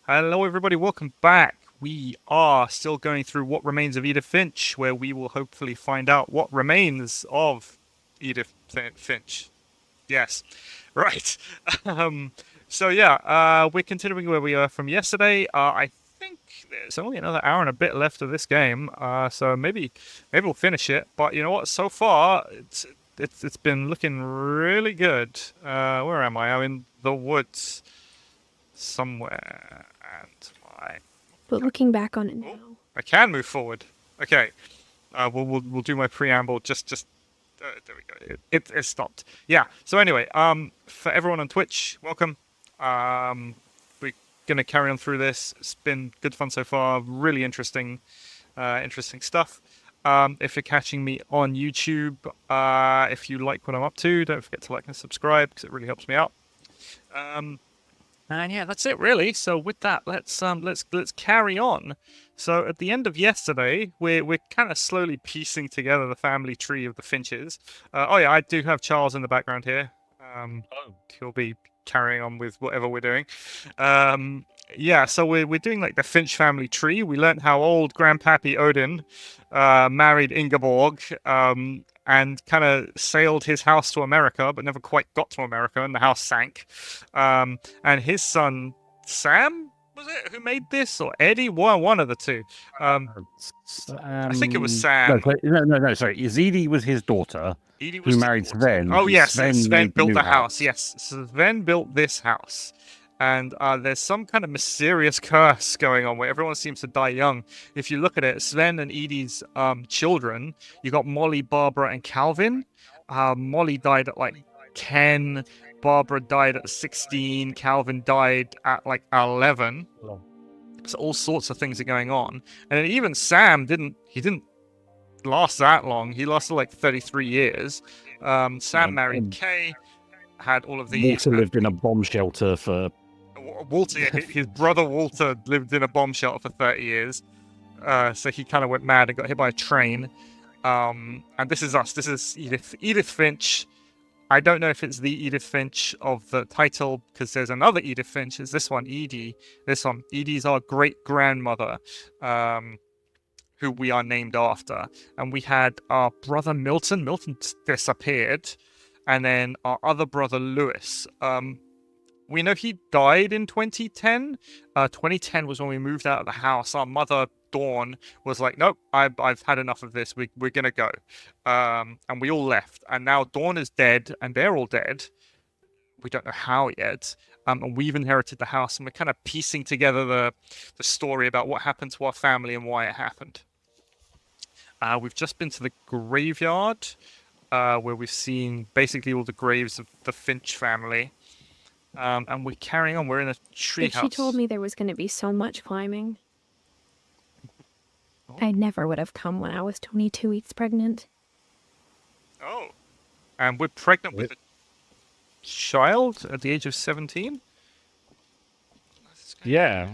Hello, everybody. Welcome back. We are still going through What Remains of Edith Finch, where we will hopefully find out what remains of Edith Finch. Yes, right. Um, we're continuing where we were from yesterday. I think there's only another hour and a bit left of this game, so maybe we'll finish it. But you know what? So far, it's been looking really good. Where am I? I'm in the woods somewhere, and my But looking back on it oh, now, I can move forward. Okay, we'll do my preamble. Just there we go. It stopped. Yeah. So anyway, for everyone on Twitch, welcome. We're gonna carry on through this. It's been good fun so far. Really interesting stuff. If you're catching me on YouTube, if you like what I'm up to, don't forget to like and subscribe because it really helps me out. Um, And yeah, that's it really. So with that, let's carry on. So at the end of yesterday, we're kind of slowly piecing together the family tree of the Finches. Oh yeah, I do have Charles in the background here. Oh, He'll be carrying on with whatever we're doing. Um, yeah, so we're doing like the Finch family tree. We learned how old Grandpappy Odin married Ingeborg, and kind of sailed his house to America, but never quite got to America, and the house sank. And his son Sam, was it, who made this, or Eddie? One of the two. I think it was no, Sam. no, sorry. Yazidi was his daughter, Edie who was his married daughter. Sven, Oh and yes, Sven Sven made the built new the house. house. Yes, Sven built this house, and there's some kind of mysterious curse going on where everyone seems to die young. If you look at it, Sven and Edie's children, you got Molly, Barbara, and Calvin. Molly died at like 10. Barbara died at 16. Calvin died at like 11. So all sorts of things are going on, and then even Sam didn't last that long. He lasted like 33 years. Sam married And Kay, had all of these. Walter lived in a bomb shelter for. Walter, yeah, his brother Walter lived in a bomb shelter for 30 years. So he kind of went mad and got hit by a train. And this is us. This is Edith Finch. I don't know if it's the Edith Finch of the title because there's another Edith Finch. It's this one, Edie. This one, Edie's our great grandmother. Who we are named after. And we had our brother Milton. Milton disappeared. And then our other brother Lewis. We know he died in 2010. 2010 was when we moved out of the house. Our mother Dawn was like, "Nope, I've had enough of this. We're gonna go," and we all left. And now Dawn is dead, and they're all dead. We don't know how yet. And we've inherited the house, and we're kind of piecing together the story about what happened to our family and why it happened. We've just been to the graveyard, where we've seen basically all the graves of the Finch family. And we're carrying on. We're in a if she told treehouse. me there was going to be so much climbing, Oh. I never would have come when I was 22 weeks pregnant. Oh. And we're pregnant with a child at the age of 17? Yeah.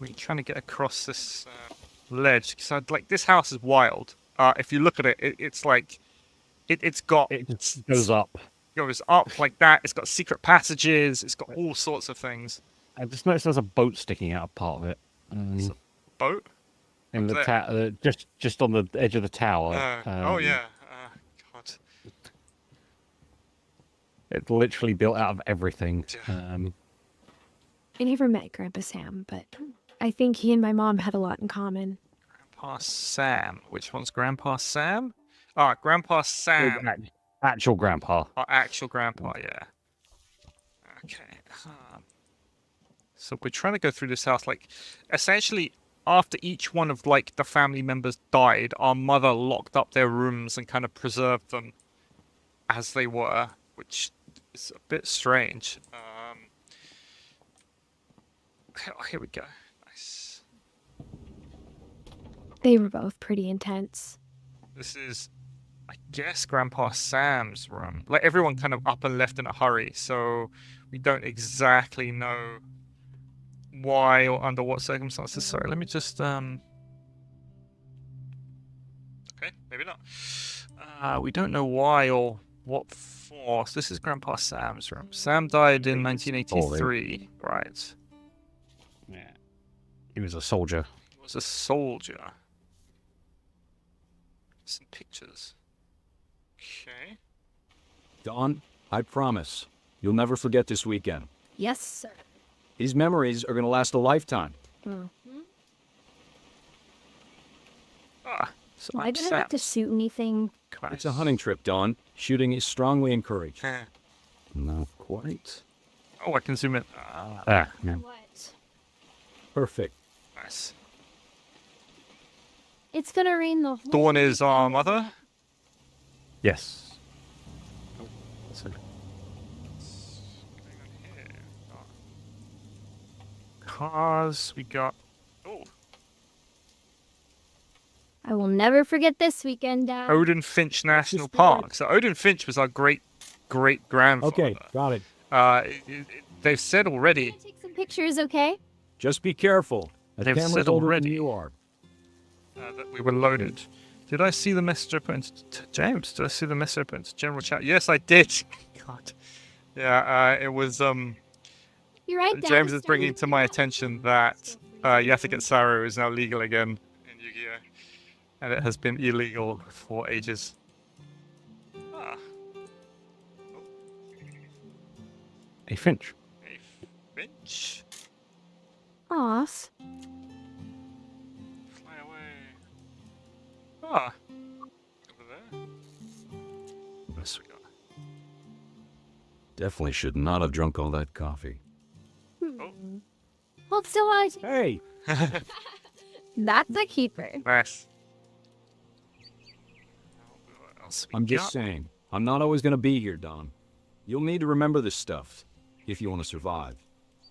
We're trying to get across this ledge. Because this house is wild. If you look at it, it's like... It's got... It just goes up. It goes up like that. It's got secret passages. It's got all sorts of things. I just noticed there's a boat sticking out of part of it. It's a boat? In Up the just on the edge of the tower. Oh, yeah. God. It's literally built out of everything. I never met Grandpa Sam, but I think he and my mom had a lot in common. Grandpa Sam. Which one's Grandpa Sam? Ah, Grandpa Sam. Actual grandpa. Our actual grandpa, yeah. Okay. So we're trying to go through this house. Like, essentially, after each one of, like, the family members died, our mother locked up their rooms and kind of preserved them as they were, which is a bit strange. Here we go. Nice. They were both pretty intense. This is, I guess, Grandpa Sam's room. Like, everyone kind of up and left in a hurry, so we don't exactly know why or under what circumstances. Sorry, let me just okay, maybe not. We don't know why or what for. Oh, so this is Grandpa Sam's room. Sam died in 1983. Right. Yeah. He was a soldier. He was a soldier. Some pictures. Okay. Dawn, I promise, you'll never forget this weekend. Yes, sir. These memories are going to last a lifetime. Ah, so Well, I I'm didn't have to Sam's. shoot anything. It's a hunting trip, Dawn. Shooting is strongly encouraged. Eh. Not quite. Oh, I can zoom in. Ah, yeah. What? Perfect. Nice. It's gonna rain the whole Dawn is our weekend. mother. Yes. So, cars. We got. Oh, I will never forget this weekend, Dad. Odin Finch National Just Park. So Odin Finch was our great grandfather. Okay, got it. They've said already. Can I take some pictures, okay? Just be careful. The They've camera's said older already. than you are. That we were loaded. Did I see the message open to James? Did I see the message open to general chat? Yes, I did. God. Yeah, it was. You're right, Dad. James it's is bringing time to my attention that Yathagit Saru is now legal again in Yu-Gi-Oh, and it has been illegal for ages. Ah, A Finch. a Finch. Aws. Fly away. Ah, over there. What else we got? Definitely should not have drunk all that coffee. Hold still while I take... Hey! That's a keeper. Nice. What else we I'm just got? saying, I'm not always going to be here, Don. You'll need to remember this stuff if you want to survive.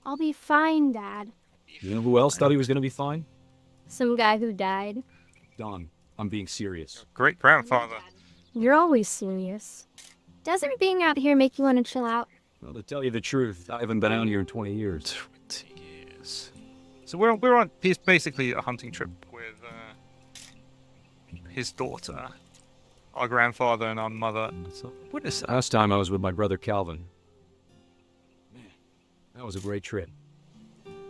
I'll be fine, Dad. You know who else thought he was going to be fine? Some guy who died. Don, I'm being serious. Great grandfather. You're always serious. Doesn't being out here make you want to chill out? Well, to tell you the truth, I haven't been out here in 20 years. 20 years. So we're on. He's basically a hunting trip with his daughter, our grandfather, and our mother. So what is that? Last time I was with my brother Calvin. Man, that was a great trip.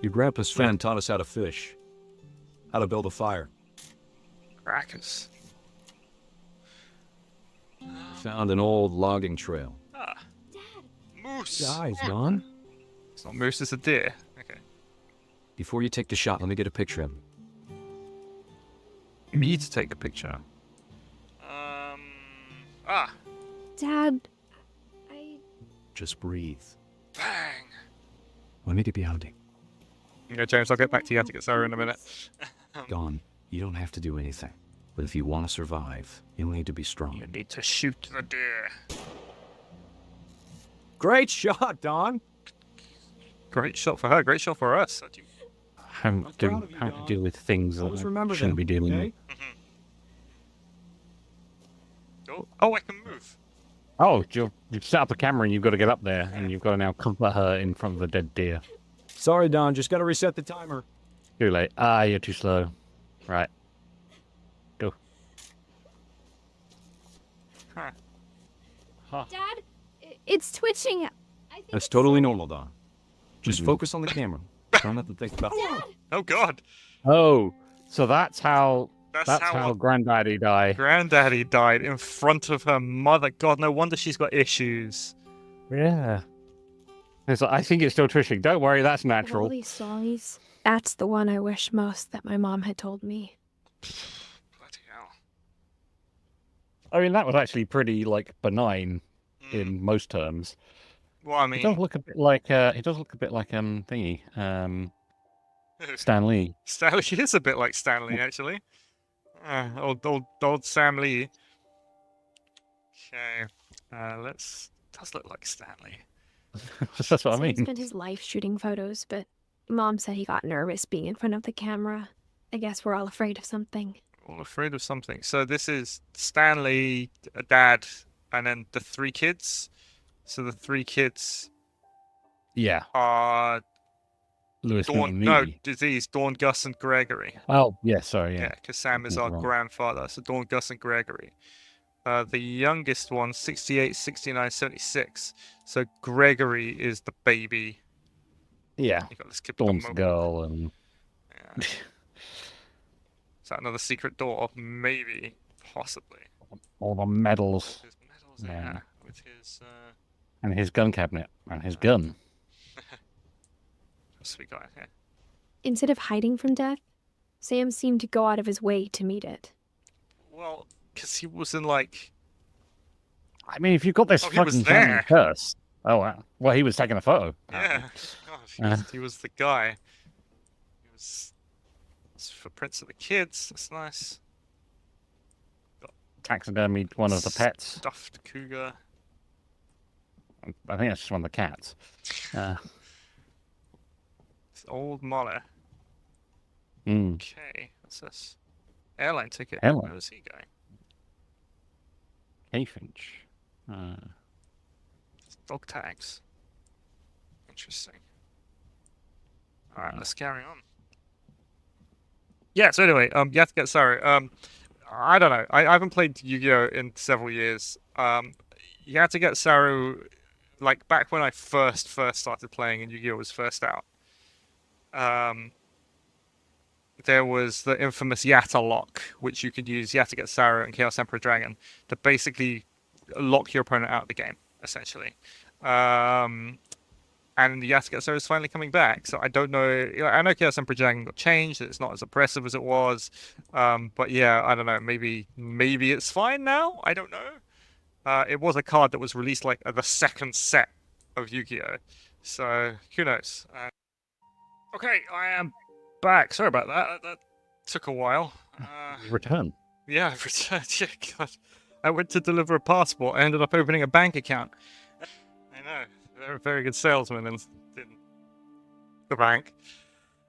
Your grandpa's friend taught us how to fish, how to build a fire. Crackers. Found an old logging trail. Ah, moose. Guys, Don, It's not moose. It's a deer. Okay. before you take the shot, let me get a picture of him. Me to take a picture. Ah, Dad, Just breathe. bang. Let me get behind him. Okay, James. I'll get back to you to get Sarah in a minute. Don, you don't have to do anything. But if you want to survive, you'll need to be strong. You need to shoot the deer. Great shot, Don! Great shot for her. Great shot for us. How do you- I'm proud doing of you, how to Don. deal with things that Always I remember shouldn't them, be dealing okay? with. Oh, I can move. Oh, you've set up a camera and you've got to get up there and you've got to now comfort her in front of the dead deer. Sorry, Don, just gotta reset the timer. Too late. Ah, you're too slow. Right. Go. Huh. Dad, it's twitching. I think That's it's totally like- normal, Don. Just focus on the camera. Try not to think about Oh God. Oh, so that's how That's how Granddaddy died. Granddaddy died in front of her mother. God, no wonder she's got issues. Yeah. It's like, I think it's still twitching. Don't worry, that's Of all natural. these stories, that's the one I wish most that my mom had told me. Bloody hell. I mean, that was actually pretty benign Mm. in most terms. Well, I It mean, does look a bit like thingy. Stan Lee. Stanley is a bit like Stanley, actually. Old Sam Lee. Okay. Does look like Stanley. That's what I So he mean. spent his life shooting photos, but Mom said he got nervous being in front of the camera. I guess we're all afraid of something. All afraid of something. So this is Stanley, a dad, and then the 3 kids. So the 3 kids Yeah. are Lewis Dawn. Meany. No, disease. Dawn, Gus, and Gregory. Oh, yeah, sorry, Yeah, yeah. because Sam is Got it our wrong. grandfather. So Dawn, Gus, and Gregory. The youngest one, 68, 69, 76. So Gregory is the baby. Yeah. You got this kid with the Dawn's mohawk. girl and Yeah. Is that another secret door? Maybe. Possibly. all the medals His medals, Yeah. yeah. With his, and his gun cabinet and his gun. what's we got here? Instead of hiding from death, Sam seemed to go out of his way to meet it. Well, because he wasn't like... I mean, if you've got this Oh, he was fucking giant there. curse. Oh, wow. Well, he was taking a photo. Yeah. God, he was the guy. He was... It's for Prince of the Kids. That's nice. Taxidermied one of the pets. Stuffed cougar. I think that's just one of the cats. It's old Molly. Mm. Okay, what's this? Airline ticket. Airline. Where was he going? Hey, Finch. Dog tags. Interesting. Alright, let's carry on. Yeah, so anyway, you have to get Saru. I don't know. I haven't played Yu-Gi-Oh! In several years. You had to get Saru, like, back when I first started playing and Yu-Gi-Oh! Was first out. There was the infamous Yatta lock, which you could use Yatta get Saru and Chaos Emperor Dragon to basically lock your opponent out of the game, essentially. And Yatta get Saru is finally coming back, so I don't know. I know Chaos Emperor Dragon got changed; it's not as oppressive as it was. But yeah, I don't know. Maybe it's fine now. I don't know. It was a card that was released like the second set of Yu-Gi-Oh, so who knows? Okay, I am back. Sorry about that. That took a while. Return. Yeah, I've returned. Yeah, God. I went to deliver a passport. I ended up opening a bank account. I know. They're a very good salesman in the bank.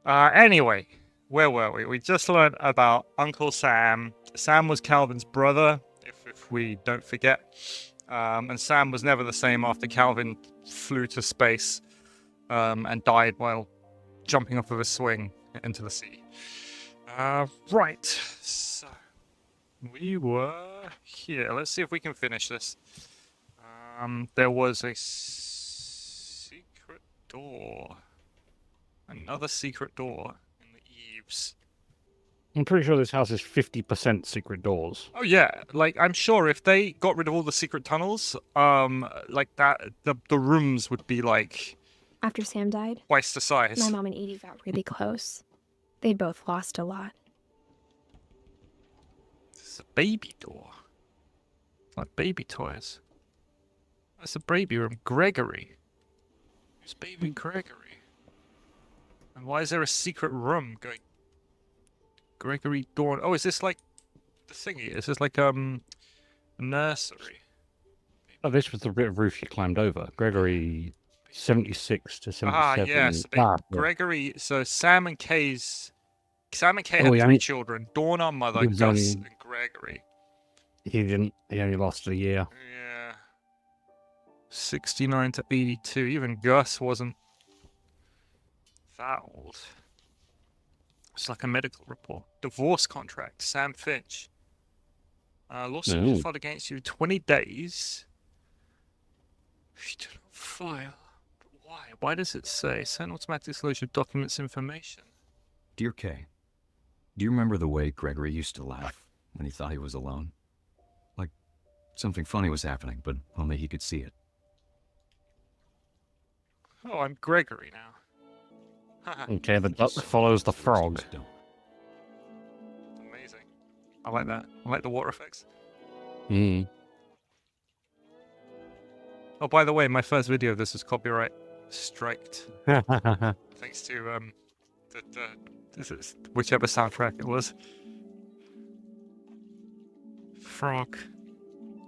Anyway, where were we? We just learned about Uncle Sam. Sam was Calvin's brother, if we don't forget. And Sam was never the same after Calvin flew to space and died while jumping off of a swing into the sea. Right, so we were here. Let's see if we can finish this. There was a secret door. Another secret door in the eaves. I'm pretty sure this house is 50% secret doors. Oh yeah, like I'm sure if they got rid of all the secret tunnels, like that, the rooms would be like After Sam died, twice the size. my mom and Edie got really close. They both lost a lot. This is a baby door. It's like baby toys. That's a baby room. Gregory. Who's baby Gregory? And why is there a secret room going? Gregory Dawn. Oh, is this like the thingy? Is this like a nursery? Oh, this was the bit of roof you climbed over. Gregory 76 to 77. Ah, yes. Yeah. Gregory. So Sam and Kay Oh, had yeah, three children. Dawn, our mother, he was Gus, only- and Gregory. He only lost a year. Yeah. 69 to 82. Even Gus wasn't that old. It's like a medical report. Divorce contract. Sam Finch. Lawsuit Ooh. filed against you 20 days. If you do not file. But why? Why does it say send automatic disclosure of documents information? Dear Kay, do you remember the way Gregory used to laugh when he thought he was alone? Like something funny was happening, but only he could see it. Oh, I'm Gregory now. Okay, the duck follows the frog. Amazing. I like that. I like the water effects. Hmm. Oh, by the way, my first video of this is copyright striked. Thanks to whichever soundtrack it was. Frog.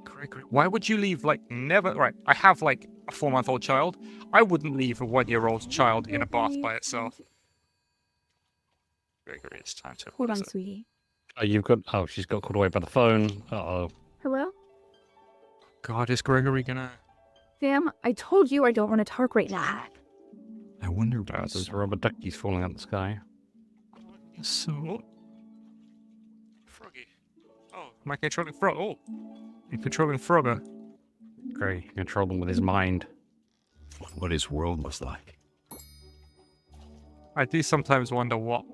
Gregory. Why would you leave like never? Right, I have like a 4-month-old child. I wouldn't leave a 1-year-old child in a bath by itself. Gregory, it's time to. Hold what on, is it? sweetie. Oh, she's got called away by the phone. Uh-oh. Hello? God, is Gregory gonna? Sam, I told you I don't want to talk right now. I wonder There's rubber duckies falling out of the sky. So. Froggy. Oh, my controlling frog. Oh. You're controlling Frogger. Great. Control them with his mind. What his world was like. I do sometimes wonder what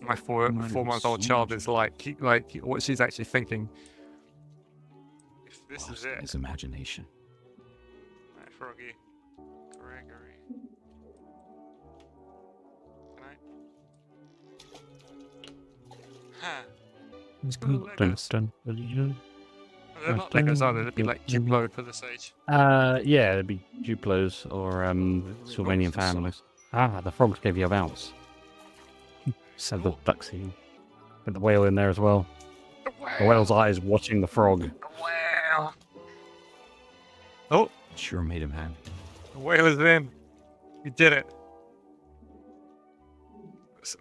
my Might have 4-month-old seen child it. is like what she's actually thinking. If this is Lost it. His imagination. Right, Froggy. Gregory. Can I? Huh. It's got Legos. Dun, dun, dun. They're not Legos, are they? They'd be like Duplo for this age. Yeah, it'd be Duplos or Sylvanian families. Ah, the frogs gave you a bounce. Said the ducksy. Put the whale in there as well. The whale's eyes watching the frog. The whale. Oh, Sure made him happy. the whale is in. We did it.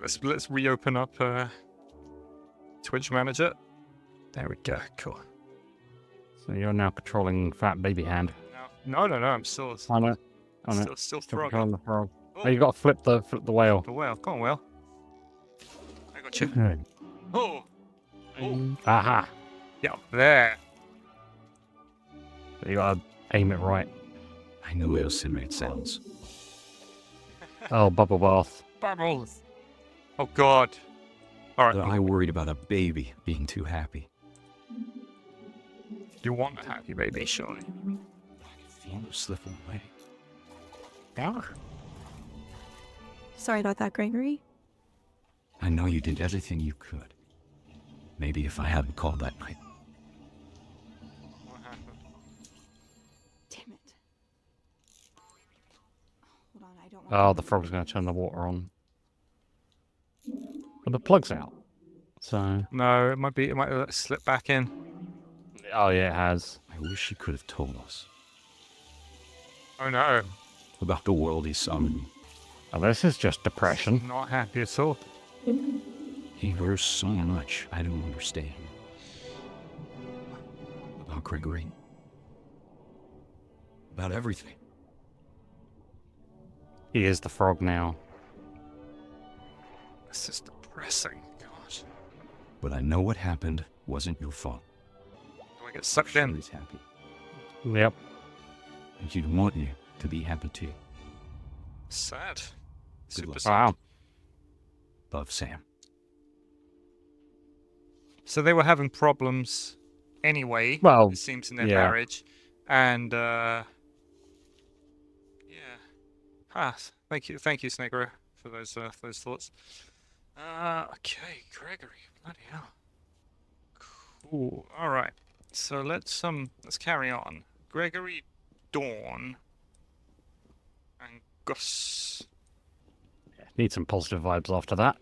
Let's reopen up Twitch Manager. There we go. Cool. So you're now controlling Fat Baby Hand. No. I'm still I know. I know. still Still frog. controlling the frog. Oh. Oh, you got to flip the whale. The whale. Go on, whale. I got you. Good. Oh. Oh. Aha! Yeah, up there. So you got to aim it right. I know Eosin made sounds. Oh, bubble bath. Bubbles. Oh God. All right. But I worried about a baby being too happy. You want a happy baby, surely? I could feel him slipping away. Yeah. Sorry about that, Gregory. I know you did everything you could. Maybe if I hadn't called that night. What happened? Damn it. Hold on, I don't want Oh, the frog's going to turn the water on. But the plug's out. So. No, it might slip back in. Oh, yeah, it has. I wish he could have told us Oh no. about the world he summoned. Oh, this is just depression. Not happy at all. He hears so much I don't understand. About Gregory. About everything. He is the frog now. This is depressing. Gosh. But I know what happened wasn't your fault. Do I get sucked Sure in? he's happy. Yep. And he'd want you to be happy too. Sad. Good Super luck. sad. Wow. Love, Sam. So they were having problems anyway. Well, it seems in their yeah. marriage, and yeah. Thank you, Snegro, for those thoughts. Okay, Gregory, bloody hell. Cool. All right. So let's carry on. Gregory, Dawn, and Gus. Need some positive vibes after that.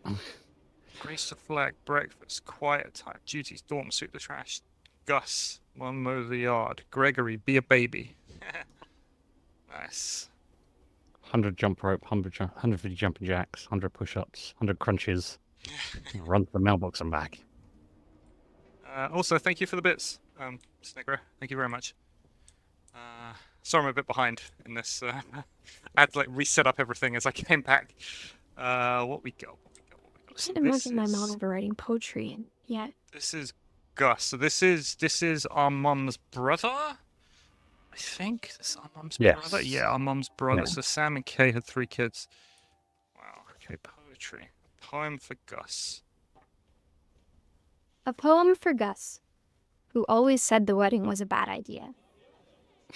Grace the flag, breakfast, quiet time, duties, Dawn, sweep the trash. Gus, mow the yard. Gregory, be a baby. Nice. 100 jump rope, 150 jumping jacks, 100 push-ups, 100 crunches. Run to the mailbox and back. Also, thank you for the bits, Snigger. Thank you very much. Sorry I'm a bit behind in this. I had to like reset up everything as I came back. What we got? I can't imagine my mom ever writing poetry yet. This is Gus. So this is our mum's brother. I think this is our mum's brother. Yeah, our mum's brother. Yeah. So Sam and Kay had 3 kids. Wow. Okay, poetry. Poem for Gus. A poem for Gus, who always said the wedding was a bad idea.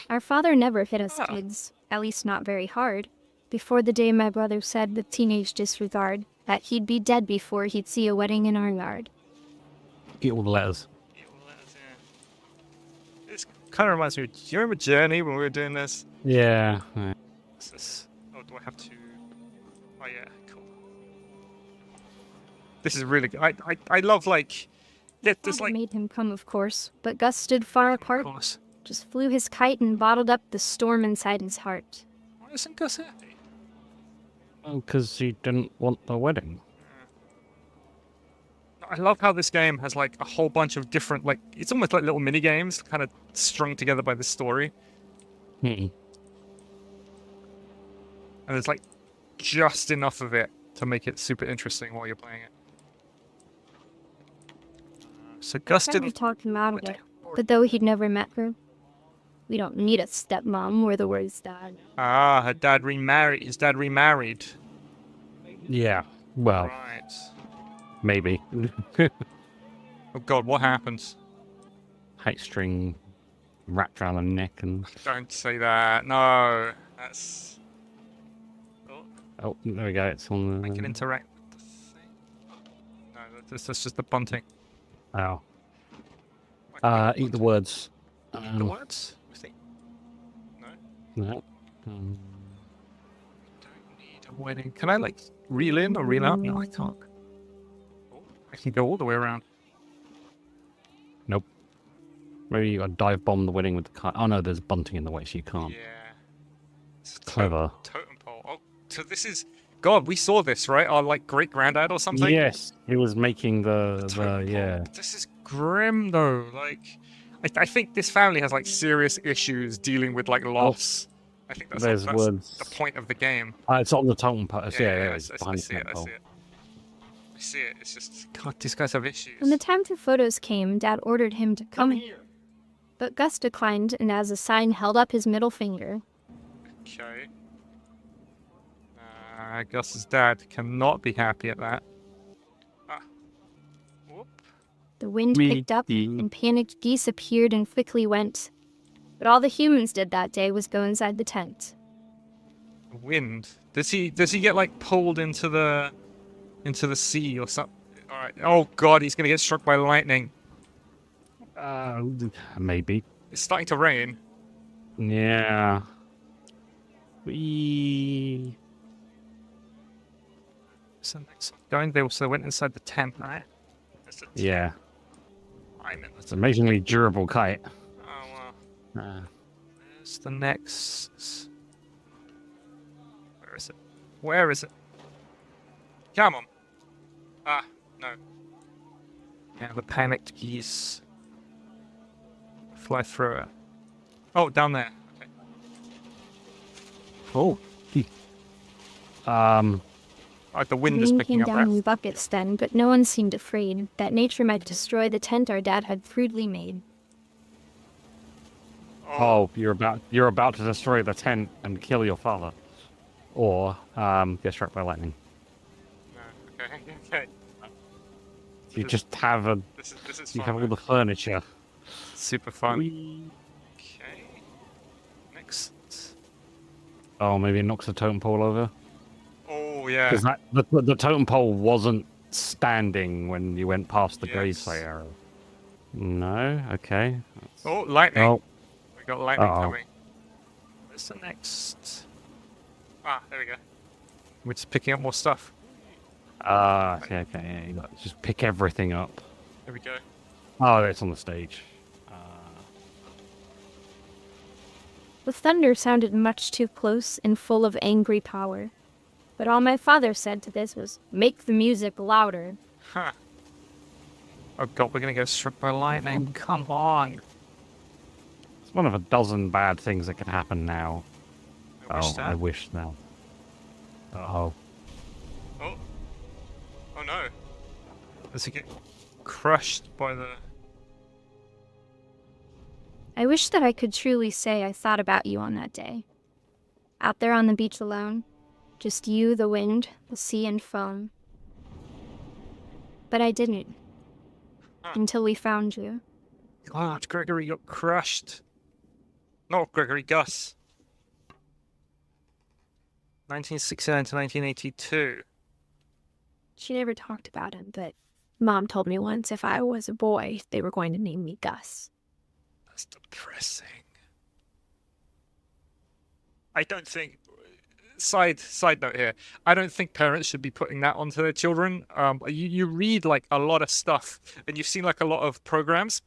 Our father never hit us kids, at least not very hard, before the day my brother said with teenage disregard that he'd be dead before he'd see a wedding in our yard. Get all the letters. This kind of reminds me. Do you remember Journey when we were doing this? Yeah. What's this? Oh, do I have to? Oh yeah, cool. This is really good. I love like. There's Father like. made him come, of course, but Gus stood far Of apart, course. just flew his kite and bottled up the storm inside his heart. Why isn't Gus happy? Oh, because he didn't want the wedding. I love how this game has like a whole bunch of different like. It's almost like little mini games, kind of strung together by the story, Hmm. and there's like just enough of it to make it super interesting while you're playing it. So Gus Tried to didn't. talk him out of it, But though he'd never met her, we don't need a stepmom, were the words dad. Ah, her dad remarried. His dad remarried. Yeah. Well, Right. maybe. Oh God, what happens? Height string wrapped around the neck and... Don't say that. No, that's. Oh, Oh, there we go. It's on I the... can interact with the thing. No, that's just the bunting. Oh. I can Eat the words. the words. I think. No, No. don't need a wedding. Can I like reel in or reel out? No, I can't. Oh, I can go all the way around. Nope. Maybe you gotta dive bomb the wedding with the kite. Oh no, there's bunting in the way, so you can't. Yeah. It's a Clever. Totem pole. Oh, so this is. God, we saw this, right? Our like great granddad or something. Yes, he was making the Totem pole. yeah. This is grim though. Like, I think this family has like serious issues dealing with like loss. I think There's that's words. the point of the game. It's on the totem pole. Yeah, it's I behind see the it. I totem see pole. it. I see it. It's just God. These guys have issues. When the time for photos came, Dad ordered him to come here. But Gus declined, and as a sign held up his middle finger. Okay. Gus's dad cannot be happy at that. Ah. Whoop. The wind picked up, and panicked geese appeared and quickly went. But all the humans did that day was go inside the tent. Wind. Does he get like pulled into the sea or something? All right. Oh God, he's gonna get struck by lightning. Maybe. It's starting to rain. Yeah. We. So next going, they also went inside the tent, right? Yeah. I'm in It's an amazingly durable kite. Oh well. Uh, There's the next. Where is it? Where is it? Come on. Ah, no. Yeah, the panicked geese fly through it. Oh, down there. Okay. oh. Oh, the wind is Rain picking came up. down Right? in buckets then, but no one seemed afraid that nature might destroy the tent our dad had crudely made. Oh, you're about to destroy the tent and kill your father, or get struck by lightning. No. Okay. Okay. You just have a. This is You fun. have all right? the furniture. Super fun. Whee. Okay. Next. Oh, maybe it knocks the totem pole over. Oh yeah. Because the totem pole wasn't standing when you went past the gravesite arrow. No? Okay. Oh, lightning. Oh, We got lightning Uh-oh. coming. Where's the next? Ah, there we go. We're just picking up more stuff. okay, yeah, you got just pick everything up. There we go. Oh, it's on the stage. The thunder sounded much too close and full of angry power. But all my father said to this was, "Make the music louder." Huh. Oh God, we're gonna get struck by lightning. Come on. It's one of a dozen bad things that can happen now. I wish that. now. Oh. Oh. Oh no. Does he get crushed by the... I wish that I could truly say I thought about you on that day. Out there on the beach alone, just you, the wind, the sea, and foam. But I didn't. Until we found you. God, Gregory got crushed. Not Gregory, Gus. 1969 to 1982. She never talked about him, but Mom told me once if I was a boy, they were going to name me Gus. That's depressing. I don't think... Side note here. I don't think parents should be putting that onto their children. You read like a lot of stuff, and you've seen like a lot of programs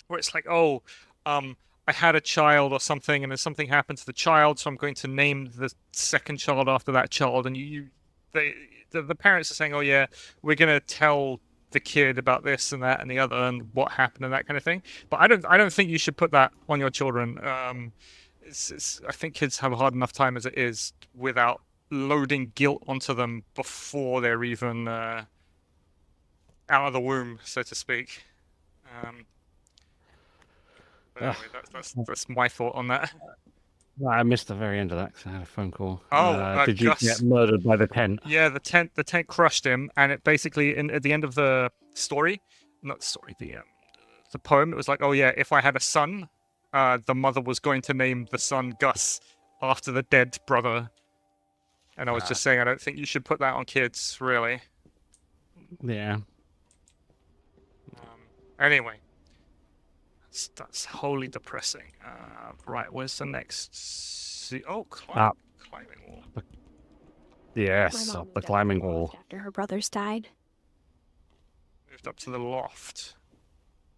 where it's like, oh, I had a child or something, and then something happened to the child, so I'm going to name the second child after that child. And the parents are saying, oh yeah, we're gonna tell the kid about this and that and the other and what happened and that kind of thing. But I don't think you should put that on your children. I think kids have a hard enough time as it is without loading guilt onto them before they're even out of the womb, so to speak. But anyway, that's my thought on that. I missed the very end of that because I had a phone call. Oh, did you Gus. get murdered by the tent? Yeah, the tent crushed him, and it basically at the end of the story, not the story, the poem, it was like, oh yeah, if I had a son, the mother was going to name the son Gus after the dead brother. And I was just saying, I don't think you should put that on kids, really. Yeah. Anyway, that's wholly depressing. Right, where's the next? Climbing wall. Yes, My mom up the moved climbing to the wall. loft after her brothers died. Moved up to the loft.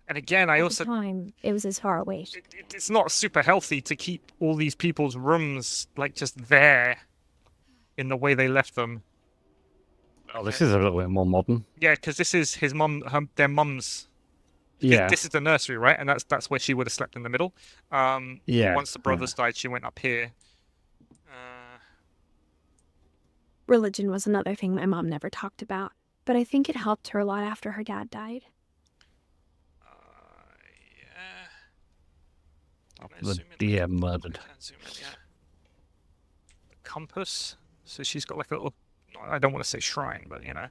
And again, I At also the time, it was as far away. it's not super healthy to keep all these people's rooms like just there in the way they left them. Oh, this is a little bit more modern. Yeah, because this is his mum, their mum's. Yeah. This is the nursery, right? And that's where she would have slept in the middle. Yeah. Once the brothers died, she went up here. Religion was another thing my mom never talked about, but I think it helped her a lot after her dad died. Yeah. Can I The zoom in? deer murdered. Can zoom in, yeah. The compass. So she's got like a little. I don't want to say shrine, but you know,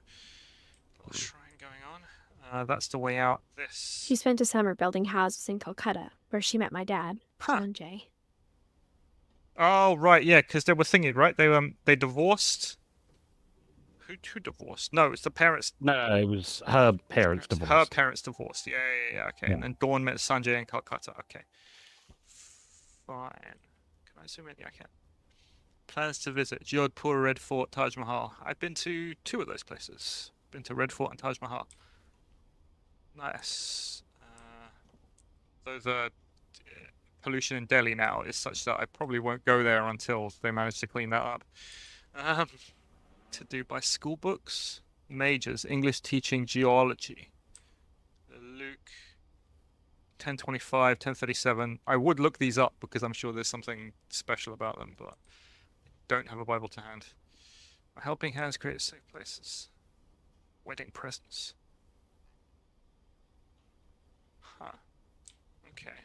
little shrine going on. That's the way out. This. She spent a summer building houses in Calcutta, where she met my dad, Huh. Sanjay. Oh right, yeah, because they were thinking, right? They divorced. Who divorced? No, it's the parents. No, it was her parents divorced. Her parents divorced. Yeah. Okay, Yeah. and then Dawn met Sanjay in Calcutta. Okay. Fine. Can I zoom in? Yeah, I can. Plans to visit Jodhpur, Red Fort, Taj Mahal. I've been to 2 of those places. Been to Red Fort and Taj Mahal. Nice. Though the pollution in Delhi now is such that I probably won't go there until they manage to clean that up. To do by school books. Majors, English teaching, geology. Luke 1025, 1037. I would look these up because I'm sure there's something special about them, but I don't have a Bible to hand. Helping hands create safe places. Wedding presents. Huh. Okay.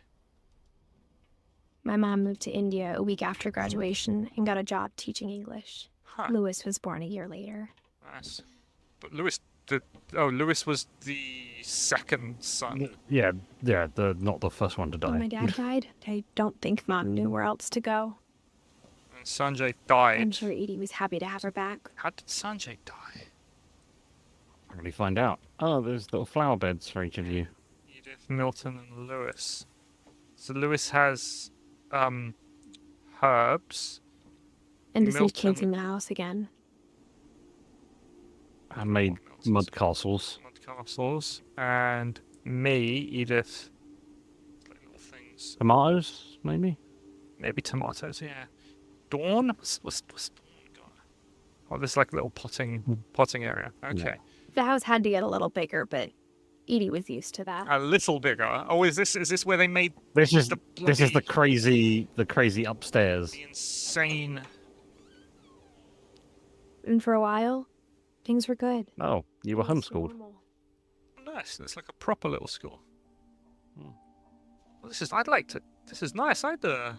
My mom moved to India a week after graduation and got a job teaching English. Huh. Lewis was born a year later. Nice. But Lewis was the second son. Yeah, not the first one to When my die. dad died, I don't think Mom knew where else to go. And Sanjay died. I'm sure Edie was happy to have her back. How did Sanjay die? Probably find out. Oh, there's little flower beds for each of you. Edith, Milton, and Lewis. So Lewis has herbs. And to see Milton. kids in the house again. I made mud castles. Mud castles. And me, Edith. Like little things. Tomatoes, maybe? Maybe tomatoes, yeah. Dawn? What's Dawn got? Oh, there's like a little potting area. Okay. The house had to get a little bigger, but Edie was used to that. A little bigger. Oh, is this where they made This is the the crazy upstairs. the insane? And for a while, things were good. Oh, you were Things homeschooled. normal. Nice. It's like a proper little school. Well, this is nice. I'd go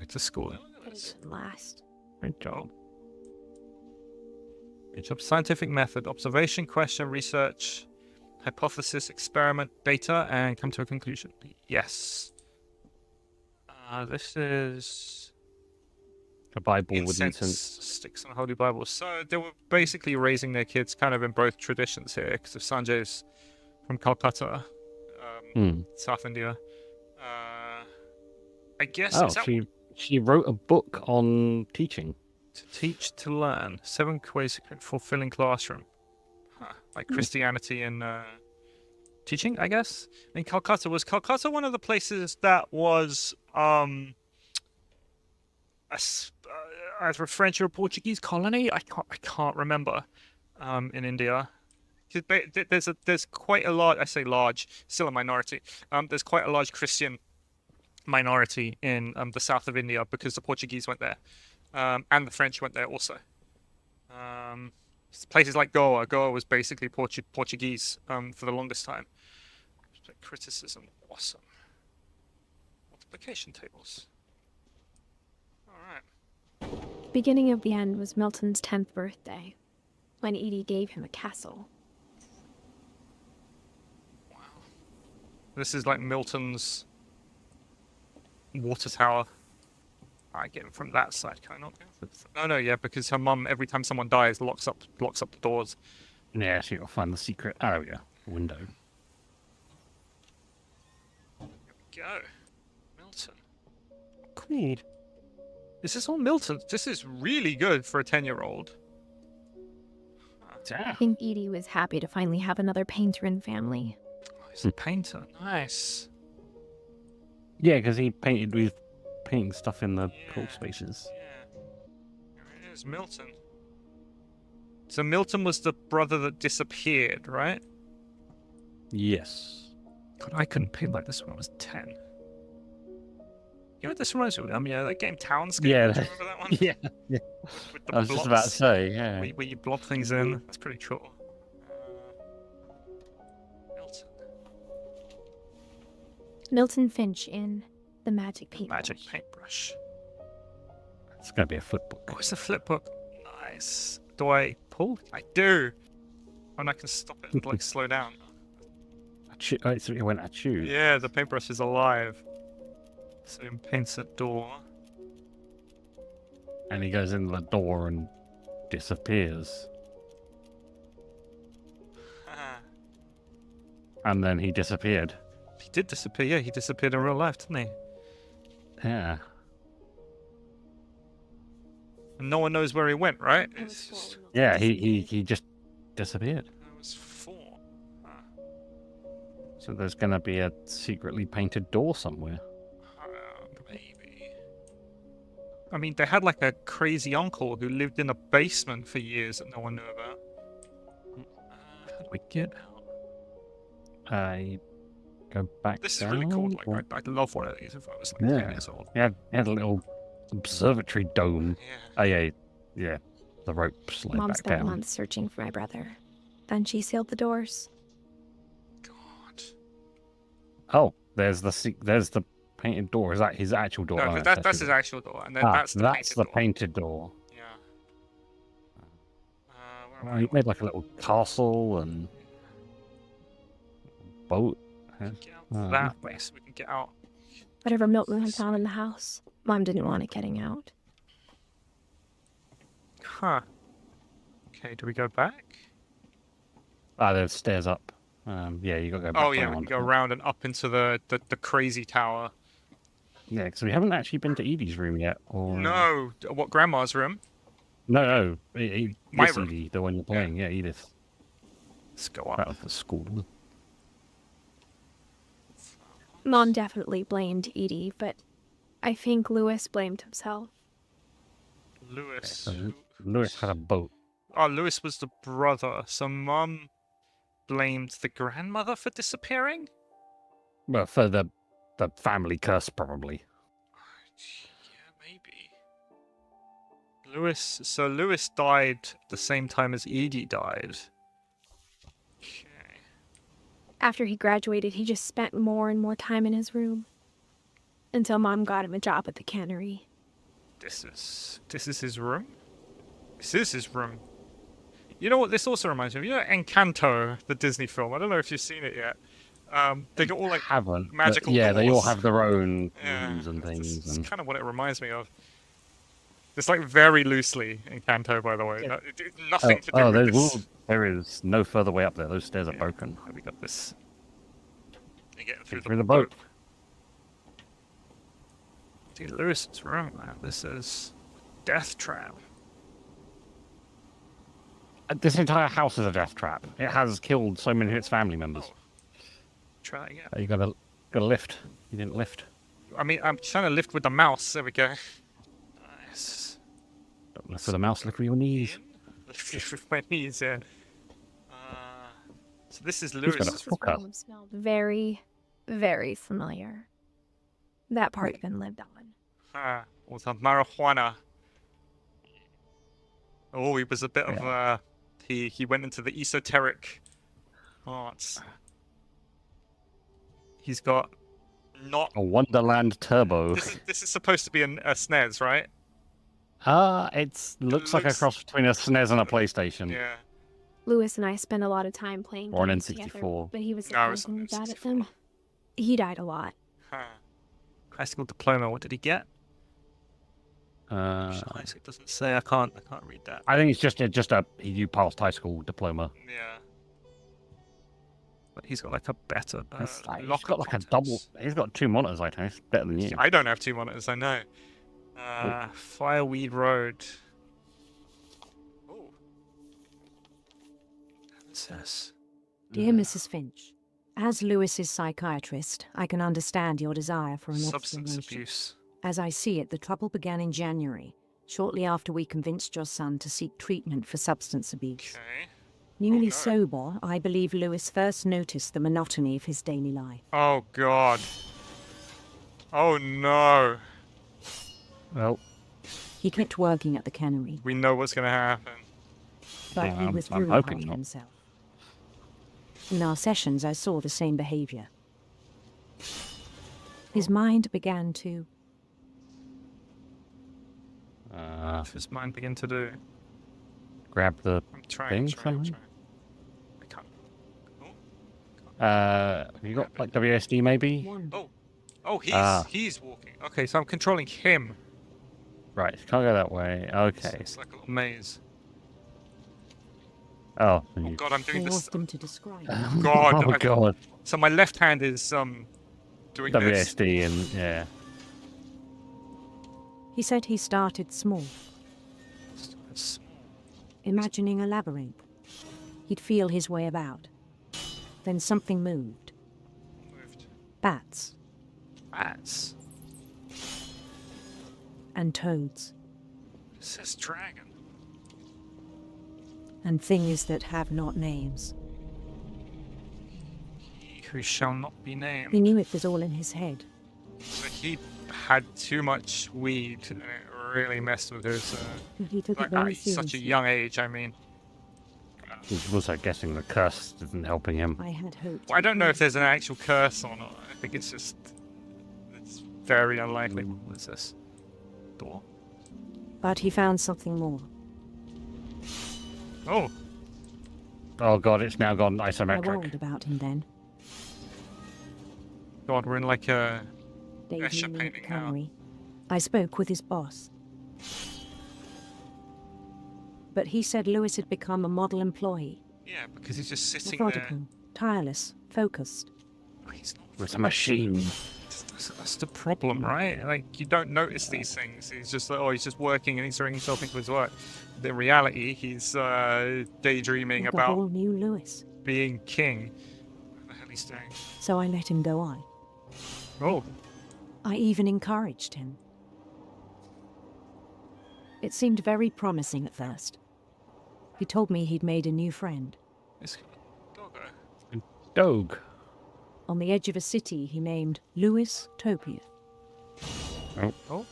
to school. Look at But it this. didn't last. Great job. Good job. Scientific method: observation, question, research, hypothesis, experiment, data, and come to a conclusion. Yes. This is A Bible with incense, incense. sticks, and Holy Bible. So they were basically raising their kids kind of in both traditions here, because if Sanjay's from Calcutta, South India, I guess Oh, is that she wrote a book on teaching. to teach to learn 7 ways to create a fulfilling classroom. Like Christianity and teaching, I guess. In Calcutta, was Calcutta one of the places that was either a French or a Portuguese colony? I can't remember. In India, 'cause there's quite a large. I say large, still a minority. There's quite a large Christian minority in the south of India because the Portuguese went there, and the French went there also. Places like Goa. Goa was basically Portuguese for the longest time. Criticism, awesome. multiplication tables. Alright. The beginning of the end was Milton's 10th birthday, when Edie gave him a castle. This is like Milton's water tower. I get it from that side, can I not? No, yeah, because her mum, every time someone dies, locks up the doors. Yeah, so you gotta find the secret area window. Go. Milton. Cool. Is this all Milton? This is really good for a 10-year-old. I think Edie was happy to finally have another painter in the family. Oh, he's a painter. Nice. Yeah, because he painted with painting stuff in the crawl spaces. Yeah. There it is, Milton. So Milton was the brother that disappeared, right? Yes. God, I couldn't paint like this when I was 10. You know what this reminds me of? That game Townscape. Yeah. Do you remember that one? Yeah. Yeah. With the I was just about to blocks, say, yeah. where you blob things in. That's pretty cool. Milton. Milton Finch in The Magic Paintbrush. Magic paintbrush. It's gonna be a flip book. Oh, it's a flip book. Nice. Do I pull? I do. And I can stop it and like slow down. So it went at choose. Yeah, the paintbrush is alive. So he paints a door. And he goes into the door and disappears. And then he disappeared. He did disappear, yeah, he disappeared in real life, didn't he? Yeah. And no one knows where he went, right? It's just... Yeah, he just disappeared. That was 4. So there's gonna be a secretly painted door somewhere. Maybe. I mean, they had like a crazy uncle who lived in a basement for years that no one knew about. How do we get out? I go back. This is down, really cool. or- Like, I'd love one of these if I was like 10 years old. He had a little observatory dome. Yeah. Oh yeah. The rope slid Mom back spent down. months searching for my brother. Then she sealed the doors. God. Oh, there's the painted door. Is that his actual door? No, Oh, that's his actual door, and then that's the painted door. Yeah. Where Well, am I? he made like a little castle and boat. Yeah. Get out that way so we can get out. Whatever Milton had found in the house, Mom didn't want it getting out. Huh. Okay, do we go back? Ah, there's stairs up. Yeah, you got to go back Oh yeah, we around. can go around and up into the crazy tower. Yeah, because we haven't actually been to Edie's room yet. Or No, what, Grandma's room? no. My This room. Edie, the one you're playing. Yeah, Edith. Let's go up. Out of the school. Mom definitely blamed Edie, but I think Lewis blamed himself. Lewis. So Lewis had a boat. Oh, Lewis was the brother. So Mum blamed the grandmother for disappearing? Well, for the family curse, probably. Yeah, maybe. So Lewis died the same time as Edie died. Okay. After he graduated, he just spent more and more time in his room. Until Mom got him a job at the cannery. This is his room? This is his room. You know what this also reminds me of? You know Encanto, the Disney film? I don't know if you've seen it yet. They got all like Haven't. magical Yeah, they all doors. have their own Yeah, rooms and things. It's And... kind of what it reminds me of. It's like very loosely Encanto, by the way. Yeah. Nothing to do with there's this. there is no further way up there. Those stairs are Yeah. broken. We got this. You're getting through Through the boat. Dude, Lewis's room, man. This is death trap. This entire house is a death trap. It has killed so many of its family members. Try that again. You gotta lift. You didn't lift. I mean, I'm trying to lift with the mouse. There we go. Nice. Don't lift with a mouse. Lift with your knees. Lift with my knees, yeah. So this is got a Lewis's This Fuck us. room smelled very, very familiar. That part's been lived on. Was a marijuana. Oh, he was a bit of he went into the esoteric arts. He's got not. A Wonderland Turbo. This is supposed to be a SNES, right? It looks like a cross between a SNES and a PlayStation. Yeah. Lewis and I spent a lot of time playing Or an games N64. together, but he was No, it's surprisingly not bad at N64. them. He died a lot. Huh. High school diploma. What did he get? Uh, It doesn't say. I can't read that. I think it's just you passed high school diploma. Yeah. But he's got like a better He's lock got like a double. He's got 2 monitors. I think it's better than you. I don't have 2 monitors. I know. Fireweed Road. Oh. What's this? Dear Mrs. Finch, as Lewis's psychiatrist, I can understand your desire for an Substance observation. abuse. As I see it, the trouble began in January, shortly after we convinced your son to seek treatment for substance abuse. Okay. Newly no. sober, I believe Lewis first noticed the monotony of his daily life. Oh God. Oh no. Well, He kept working at the cannery, We know what's gonna happen. but he I'm withdrew hoping upon not. himself. In our sessions, I saw the same behavior. His mind began to What's his mind begin to do? grab the I'm trying. thing. I'm Something. trying. I can't. Have you got like WSD maybe? wander. Oh, Ah. he's walking. Okay, so I'm controlling him. Right, can't go that way. Okay. It's like a little maze. Oh. Oh God, I'm doing this. Forced him to describe. God. Oh God. So my left hand is doing this. WSD and yeah. He said he started small, It's imagining a labyrinth. He'd feel his way about. Then something moved. moved. Bats Bats. and toads It says dragon. and things that have not names. He who shall not be named. He knew it was all in his head. So he had too much weed, and it really messed with his. But he took Like it very at such a seriously. young age. I mean, He's also guessing the curse isn't helping him. I had hoped. well, I don't know if he there's an actual curse or not. I think it's just. It's very unlikely. What is this? Door. would. But he found something more. Oh. Oh God, it's now gone I isometric. worried about him then. God, we're in like a. Escher Daydreaming at the painting now. cannery. I spoke with his boss. But he said Lewis had become a model employee. Yeah, because he's just sitting there. Methodical, tireless, focused. Oh, he's not. With a machine. That's the problem, right? Like, you don't notice these things. He's just like, oh, he's just working and he's throwing himself into his work. But in reality, he's daydreaming Like a about whole new Lewis. being king. What the hell he's doing? So I let him go on. Oh, I even encouraged him. It seemed very promising at first. He told me he'd made a new friend. it's doggo. Dog. On the edge of a city he named Lewis Topia. Oh,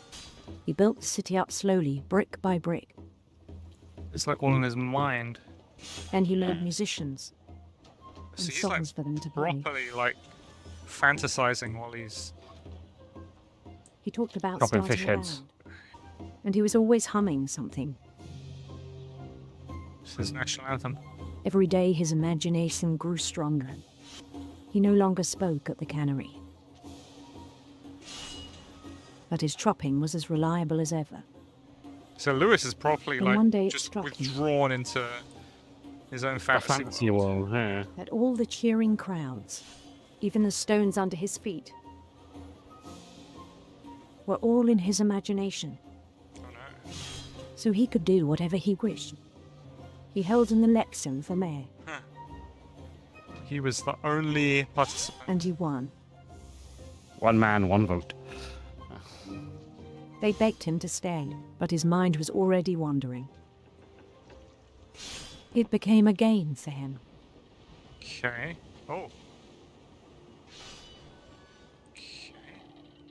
He built the city up slowly, brick by brick. it's like all in his mind. And he learned musicians and So he's like songs for them to play. properly like fantasizing while he's. He talked about Chopping starting fish a heads. band. And he was always humming something. It's his national anthem. Every day his imagination grew stronger. He no longer spoke at the cannery. But his tropping was as reliable as ever. So Lewis is properly Then like one day it just struck him. withdrawn into his own A fantasy fancy world. world, yeah. That all the cheering crowds, even the stones under his feet, were all in his imagination, Oh no. so he could do whatever he wished. He held an election for mayor, He was the only participant. and he won. One man, one vote. They begged him to stay, but his mind was already wandering. It became a game for him. Okay. Oh. Okay.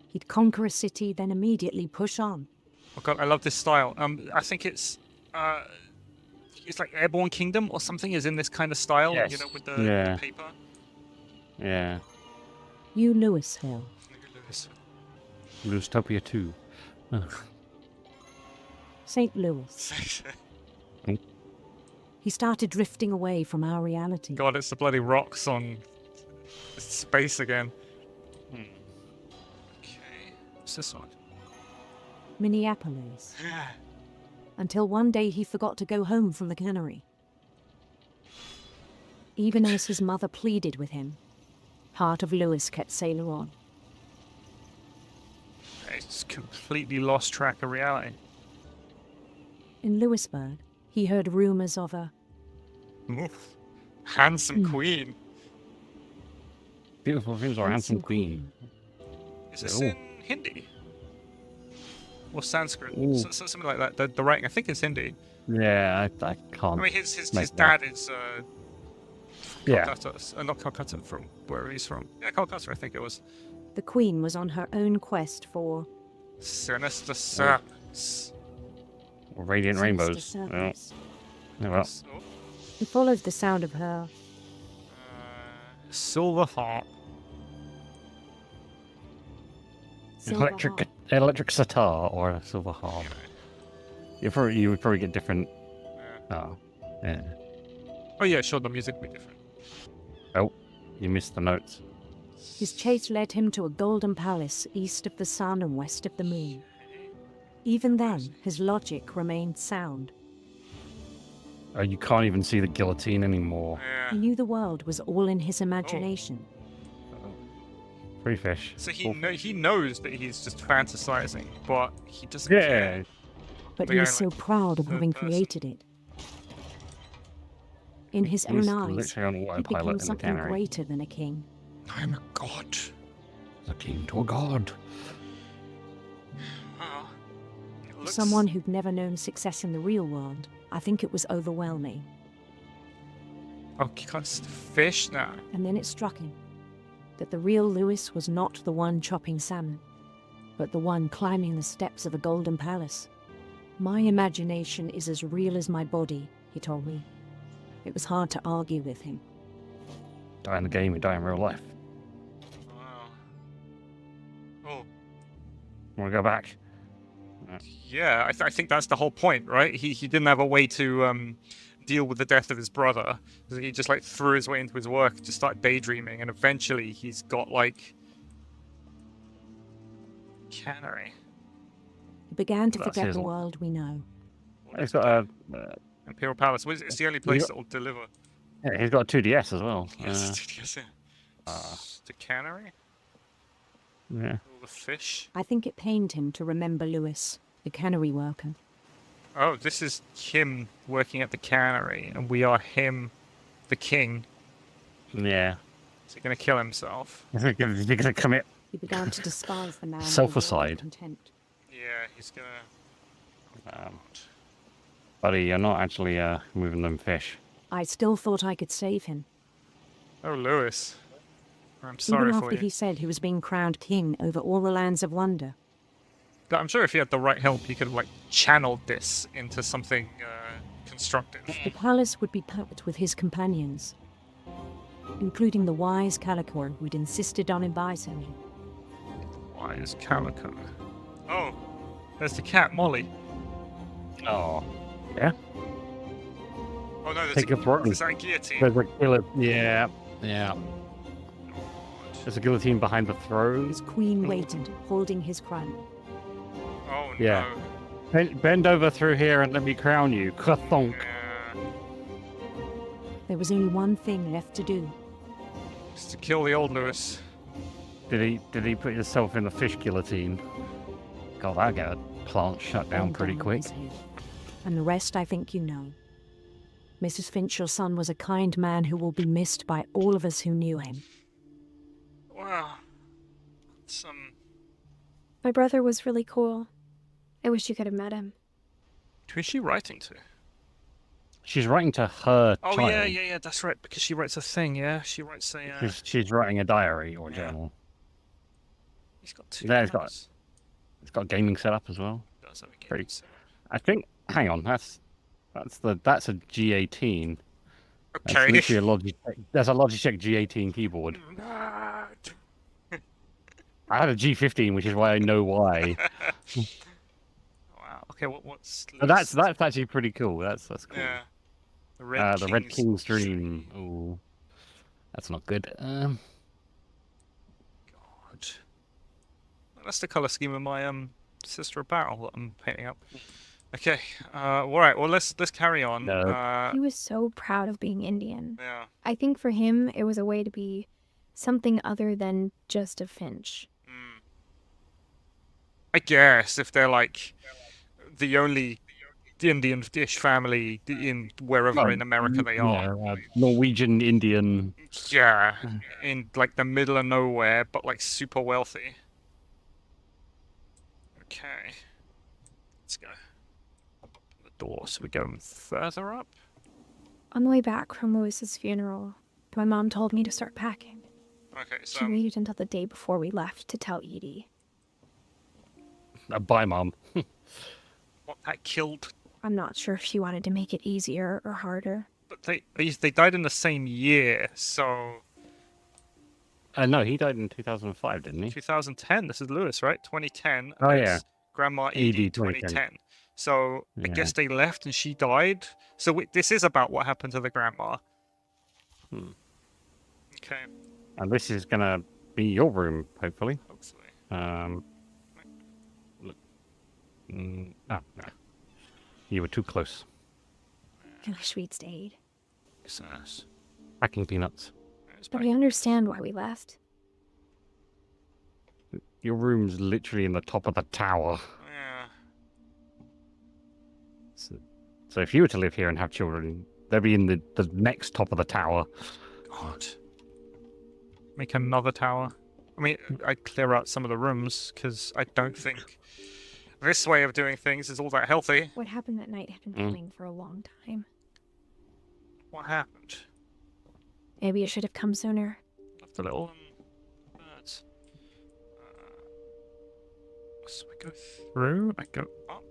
He'd conquer a city, then immediately push on. Oh god, I love this style. I think it's like Airborne Kingdom or something is in this kind of style, you Yes. know, with the Yeah. paper. Yeah. New Louisville. Lewis. Lewisopia 2. St. Louis. He started drifting away from our reality. God, it's the bloody rocks on space again. Okay, what's this one? Minneapolis. Until one day he forgot to go home from the cannery. Even as his mother pleaded with him, part of Lewis kept sailing on. It's completely lost track of reality. In Lewisburg, he heard rumors of a Oof. Handsome queen. Beautiful things are handsome queen. Is this Oh. in Hindi? Or Sanskrit? Ooh. Something like that. The writing, I think it's Hindi. Yeah, I can't. I mean, his make dad is Yeah. Calcutta, not Calcutta, from wherever he's from. Yeah, Calcutta, I think it was. the queen was on her own quest for Sinister serpents. Radiant rainbows. sinister Yeah. serpents. Yeah, well, Oh, He followed the sound of her silver harp. silver electric harp. electric sitar or a silver harp. You would probably get different. Oh, yeah. Oh yeah, sure, the music would be different. Oh, you missed the notes. His chase led him to a golden palace east of the sun and west of the moon. Even then, his logic remained sound. Oh, you can't even see the guillotine anymore. He Yeah. knew the world was all in his imagination. Free fish. So Cool. he knows that he's just fantasizing, but he doesn't Yeah. care. But The he was guy, so like, proud of third having person. created it. In his He was own eyes, literally on he autopilot became in the something cannery. greater than a king. I'm a god. The king to a god. Oh. It looks- Someone who'd never known success in the real world, I think it was overwhelming. Oh, he can't see the fish now. And then it struck him that the real Lewis was not the one chopping salmon, but the one climbing the steps of a golden palace. My imagination is as real as my body, he told me. It was hard to argue with him. Die in the game, you die in real life. Wow. Oh, Want to go back? yeah. I think that's the whole point, right? He didn't have a way to deal with the death of his brother. So he just like threw his way into his work, just started daydreaming, and eventually he's got like cannery. He began to That's forget his the one. world we know. He's got a Imperial Palace. It's the only place that will deliver. yeah, he's got a 2DS as well. Yes, the cannery, Yeah. all the fish. I think it pained him to remember Lewis, the cannery worker. Oh, this is him working at the cannery, and we are him, the king. Yeah. Is he gonna kill himself? You're gonna commit. He began to despise the man. Self-aside. Contempt. Yeah, he's gonna. Buddy, you're not actually moving them fish. I still thought I could save him. Oh, Lewis. I'm sorry Even for after you. he said he was being crowned king over all the lands of wonder. But I'm sure if he had the right help, he could have like channeled this into something constructive. The palace would be packed with his companions, including the wise Calicor who'd insisted on advising me. Why is Calico? Oh, there's the cat, Molly. Oh. Yeah? Oh no, there's Take a throne. there's that guillotine. There's a guillotine. Yeah. Yeah. There's a guillotine behind the throne. His queen waited, holding his crown. Oh Yeah. no. Bend over through here and let me crown you. Kathonk. Yeah. There was only one thing left to do. Just to kill the old Lewis. Did he put himself in the fish guillotine? God, that got a plant shut down Bend pretty on quick. his head. And the rest I think you know. Mrs. Finch, your son, was a kind man who will be missed by all of us who knew him. Wow. My brother was really cool. I wish you could have met him. Who is she writing to? She's writing to her Oh child. yeah, that's right. Because she writes a thing. Yeah, she writes a. She's writing a diary or Yeah. journal. He's got two. There, it's got- colours. It's got a gaming setup as well. Does have a game Pretty- set. I think. Hang on, that's a G18. That's Okay. literally a Logitech. There's a Logitech G18 keyboard. I had a G15, which is why I know why. Wow. Okay, what's But Lewis? that's actually pretty cool. That's cool. Yeah. The The Red King's Dream. Ooh, that's not good. God. That's the color scheme of my sister of battle that I'm painting up. Okay. All right. Well, let's carry on. No. He was so proud of being Indian. Yeah. I think for him, it was a way to be something other than just a Finch. I guess if they're like the only Indian-ish family in wherever in America they are. Yeah, Norwegian Indian. Yeah, in like the middle of nowhere, but like super wealthy. Okay, let's go. The door, so we're going further up. On the way back from Lewis's funeral, my mom told me to start packing. Okay, She so waited until the day before we left to tell Edie. Bye, Mom. what that killed. I'm not sure if she wanted to make it easier or harder. But they died in the same year, so No, he died in 2005, didn't he? 2010. This is Lewis, right? 2010. Oh, and yeah. it's Grandma Edie, Edie, 2010. 2010. So I Yeah. guess they left and she died. So this is about what happened to the grandma. Okay, And this is gonna be your room, hopefully. hopefully. Look. No. You were too close. I wish we'd stayed. Yes. Packing peanuts. But I understand why we left. Your room's literally in the top of the tower. Yeah. So if you were to live here and have children, they'd be in the next top of the tower. God. Make another tower. I mean, I'd clear out some of the rooms, because I don't think this way of doing things is all that healthy. What happened that night had been coming for a long time. What happened? Maybe it should have come sooner. Left the little birds. So I go through, I go up.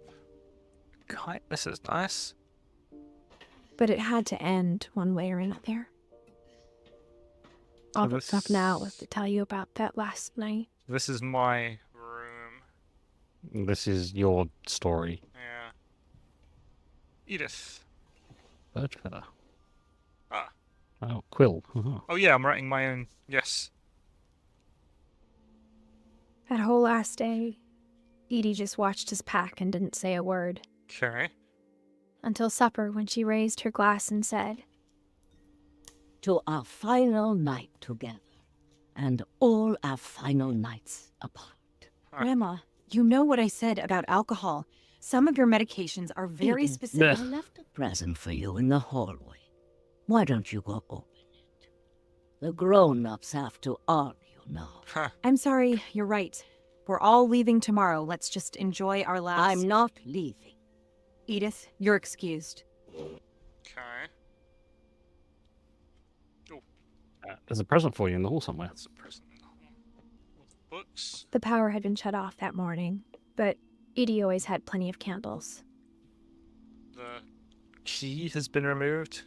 Kite, this is nice. But it had to end one way or another. All that's left now was to tell you about that last night. This is my room. This is your story. Yeah. Edith. Bird feather. Ah. Oh, quill. Uh-huh. Oh yeah, I'm writing my own. Yes. That whole last day, Edie just watched us pack and didn't say a word. Okay. Until supper, when she raised her glass and said, To our final night together, and all our final nights apart. Grandma, you know what I said about alcohol. Some of your medications are very Edith, specific. I left a present for you in the hallway. Why don't you go open it? The grown-ups have to argue now. Huh. I'm sorry, you're right. We're all leaving tomorrow. Let's just enjoy our last... I'm not leaving. Edith, you're excused. Okay. There's a present for you in the hall somewhere. That's a present in the hall. Books. the power had been shut off that morning, but Edie always had plenty of candles. The key has been removed.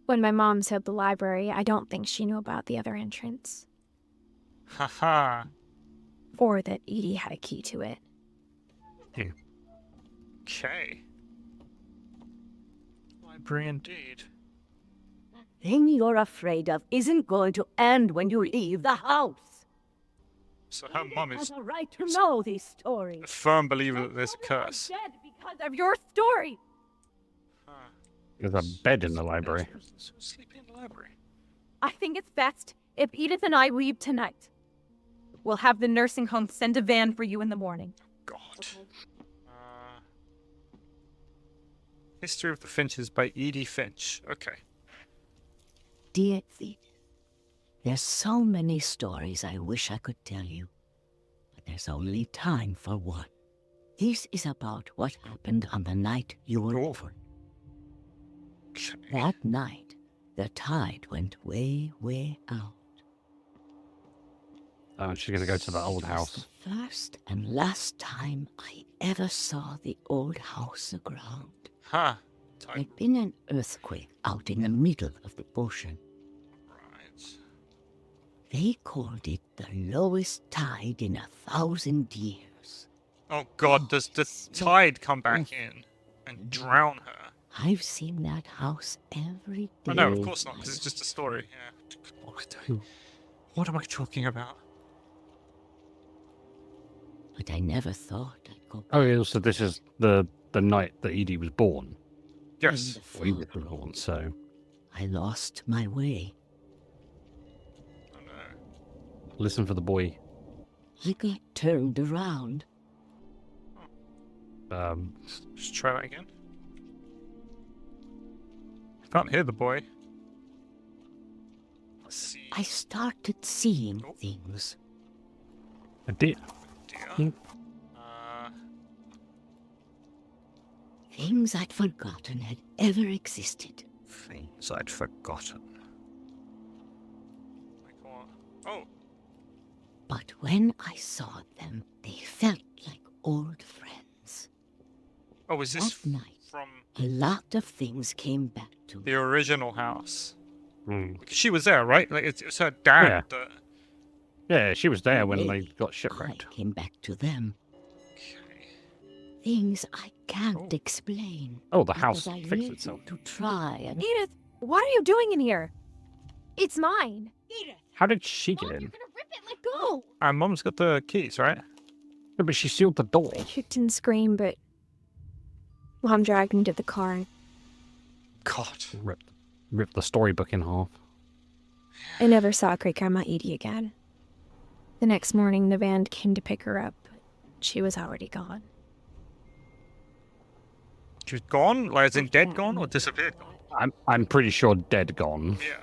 When my mom said the library, I don't think she knew about the other entrance, Haha. or that Edie had a key to it. Okay. Library indeed. The thing you're afraid of isn't going to end when you leave the house. So her mum Has is a right to know these stories. a firm believer that there's a curse. Dead because of your story. There's a bed in the library. Sleep in the library. I think it's best if Edith and I leave tonight. We'll have the nursing home send a van for you in the morning. God. History of the Finches by Edie Finch. Okay. Dear Edith, there's so many stories I wish I could tell you, but there's only time for one. This is about what happened on the night you were over. Okay. That night, the tide went way, way out. Oh, she's gonna go to the old house. The first and last time I ever saw the old house aground. Huh. Time. There'd been an earthquake out in the middle of the ocean. Right. They called it the lowest tide in 1,000 years. Oh God, does the tide come back in and drown her? I've seen that house every day. Oh no, of course not, because it's just a story. Yeah. What am I talking about? But I never thought I'd go Oh, yeah, so this is the night that Edie was born. Yes. We were born, so... I lost my way. Oh no. Listen for the boy. I got turned around. Just try that again. I can't hear the boy. Let's see. I started seeing things. A deer. Dear. Things I'd forgotten had ever existed. Things I'd forgotten. Like what? Oh. But when I saw them, they felt like old friends. Oh, is this That night, from a lot of things came back to me. the original house? Mm. Because she was there, right? Like it was her dad. Yeah. That... Yeah, she was there when they got I shipwrecked. came back to them. Okay. Things I can't explain. Oh, the house because I fixed live itself. to try and Edith, what are you doing in here? It's mine. How did she get in? Rip it, let go. And Mum's got the keys, right? No, but she sealed the door. I kicked and screamed, but Mom dragged me to the car and God. Ripped the storybook in half. I never saw Great Grandma Edie again. The next morning, the band came to pick her up, but she was already gone. She was gone? Like, as in dead gone or disappeared gone? I'm pretty sure dead gone. Yeah.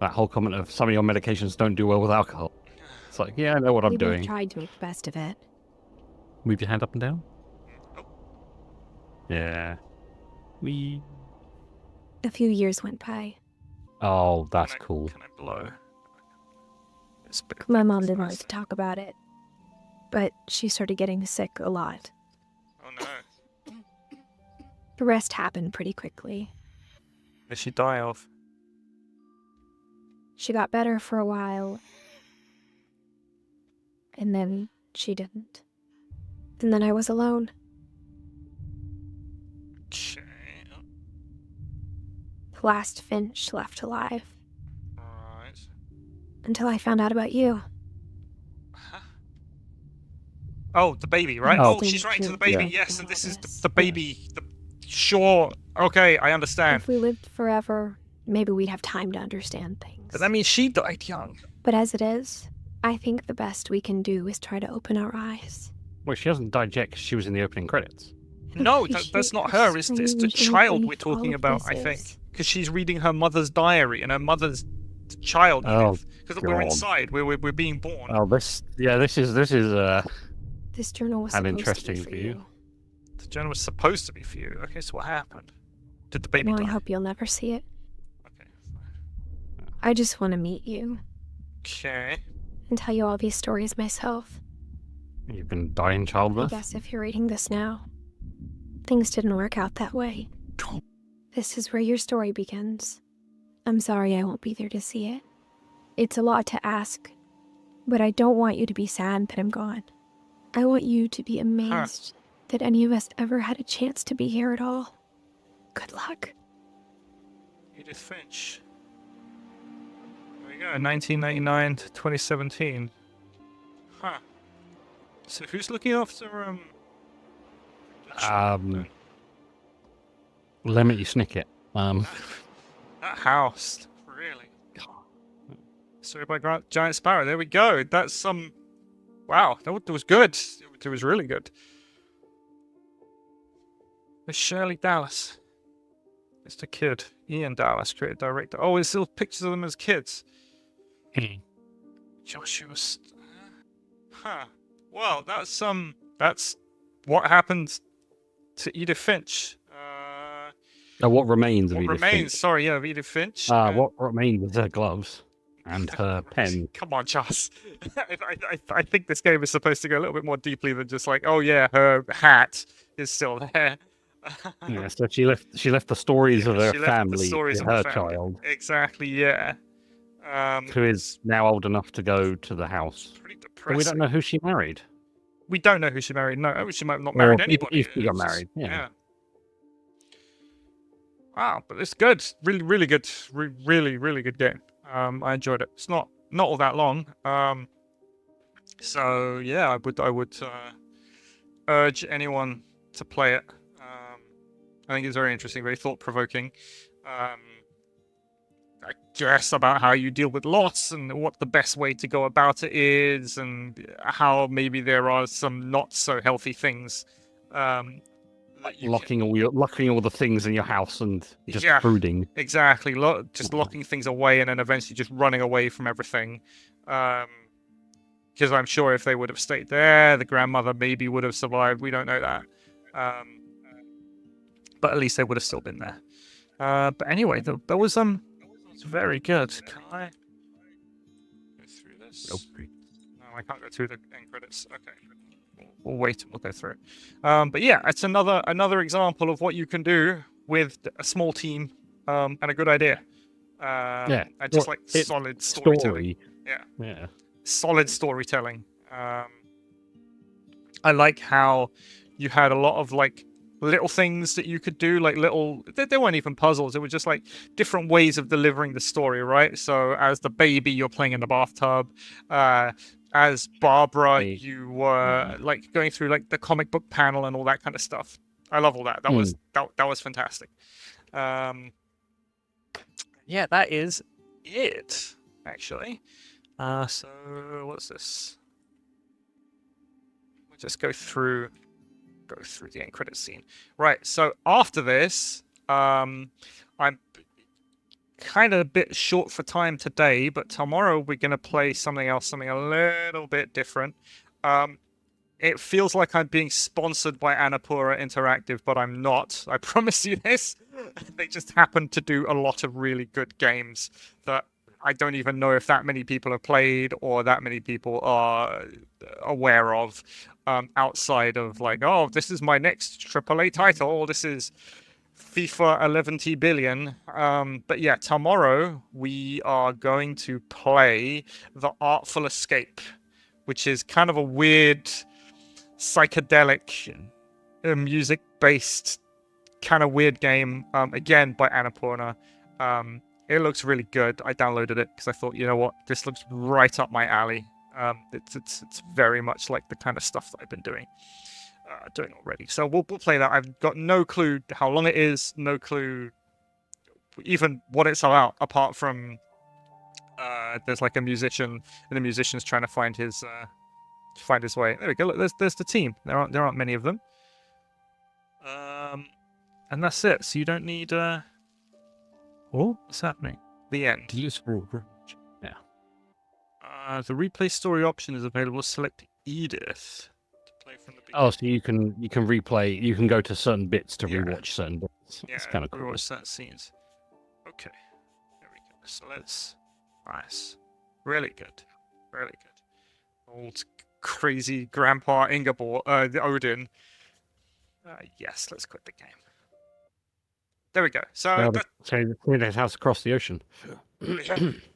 That whole comment of some of your medications don't do well with alcohol. It's like, yeah, I know what I'm We both doing. tried to make the best of it. Move your hand up and down. Oh. Yeah. We. A few years went by. Oh, that's Can I- cool. Can I blow? This bit. My mom didn't Nice. like to talk about it, but she started getting sick a lot. Oh no. The rest happened pretty quickly. What did she die of? She got better for a while, and then she didn't. And then I was alone. Okay. The last Finch left alive, Right. until I found out about you. Huh? Oh, the baby, right? Oh. Oh, she's writing to the baby. Yeah. Yes, and this is the baby. Sure. Okay, I understand. If we lived forever, maybe we'd have time to understand things. But that means she died young. But as it is, I think the best we can do is try to open our eyes. Well, she hasn't died yet because she was in the opening credits. No, that's not her. It's the Strange child and we're talking all of about, this I think. is. Because she's reading her mother's diary, and her mother's child. Oh, Because we're God. inside. We're being born. Oh, this is This journal was How supposed interesting to be for you. The journal was supposed to be for you. Okay, so what happened? Did the baby Well, I die? hope you'll never see it. Okay. I just want to meet you Okay. and tell you all these stories myself. You've been dying I childbirth. guess if you're reading this now, things didn't work out that way. This is where your story begins. I'm sorry I won't be there to see it. It's a lot to ask, but I don't want you to be sad that I'm gone. I want you to be amazed that any of us ever had a chance to be here at all. Good luck. Edith Finch. There we go. 1999 to 2017. Huh. So who's looking after the children? Lemony Snicket. That house, really. Story by Giant Sparrow. There we go. That's some. Wow, that was good. It was really good. There's Shirley Dallas. It's the kid. Ian Dallas, creative director. Oh, there's still pictures of them as kids. Joshua. Huh. Well, that's what happened to Edith Finch. What remains of What Edith remains? Finch? Sorry, yeah, of Edith Finch. What remains is her gloves and her pen. Come on, Charles. I think this game is supposed to go a little bit more deeply than just like, oh yeah, her hat is still there. Yeah, so she left the stories of her She left the family stories to of her family. child. Exactly, yeah. who is now old enough to go to the house. Pretty But depressing. we don't know who she married. We don't know who she married. No, she might have not Or married anybody. if she got It's just- married, yeah. Wow, but it's good. Really, really good. Really, really good game. I enjoyed it. It's not all that long. So yeah, I would urge anyone to play it. I think it's very interesting, very thought-provoking. I guess about how you deal with loss and what the best way to go about it is, and how maybe there are some not so healthy things. Like locking all the things in your house and just Yeah. brooding. Exactly, just locking things away and then eventually just running away from everything. Because I'm sure if they would have stayed there, the grandmother maybe would have survived. We don't know that. But at least they would have still been there. But anyway, that was it's very good. Can I go through this? Nope. No, I can't go through the end credits. Okay. We'll wait and we'll go through it. But yeah, it's another example of what you can do with a small team and a good idea. Yeah. And just like solid storytelling. Story. Yeah. Solid storytelling. I like how you had a lot of like little things that you could do, like they weren't even puzzles, it was just like different ways of delivering the story, right? So as the baby, you're playing in the bathtub. As Barbara, you were like going through like the comic book panel and all that kind of stuff. I love all that. That was fantastic. Yeah, that is it, actually. So what's this? We'll just go through the end credit scene. Right, so after this, I'm kind of a bit short for time today, but tomorrow we're going to play something else, something a little bit different. It feels like I'm being sponsored by Annapurna Interactive, but I'm not. I promise you this. They just happen to do a lot of really good games that I don't even know if that many people have played or that many people are aware of, outside of like, oh, this is my next AAA title, or this is FIFA 11 billion. But yeah, tomorrow we are going to play The Artful Escape, which is kind of a weird, psychedelic, music-based, kind of weird game. Again, by Annapurna. It looks really good. I downloaded it because I thought, you know what, this looks right up my alley. It's very much like the kind of stuff that I've been doing already. So we'll play that. I've got no clue how long it is, no clue even what it's about, apart from there's like a musician, and the musician's trying to find his way. There we go. Look, there's the team. There aren't many of them. And that's it. So you don't need oh, what's happening? The end. Useful. Yeah. The replay story option is available. Select Edith to play from the beginning. Oh, so you can replay. You can go to certain bits to Yeah. rewatch certain bits. Yeah, It's kind of cool. rewatch certain scenes. Okay, there we go. So nice, really good, really good. Old crazy Grandpa Ingeborg, Odin. Yes, let's quit the game. There we go. So His house across the ocean.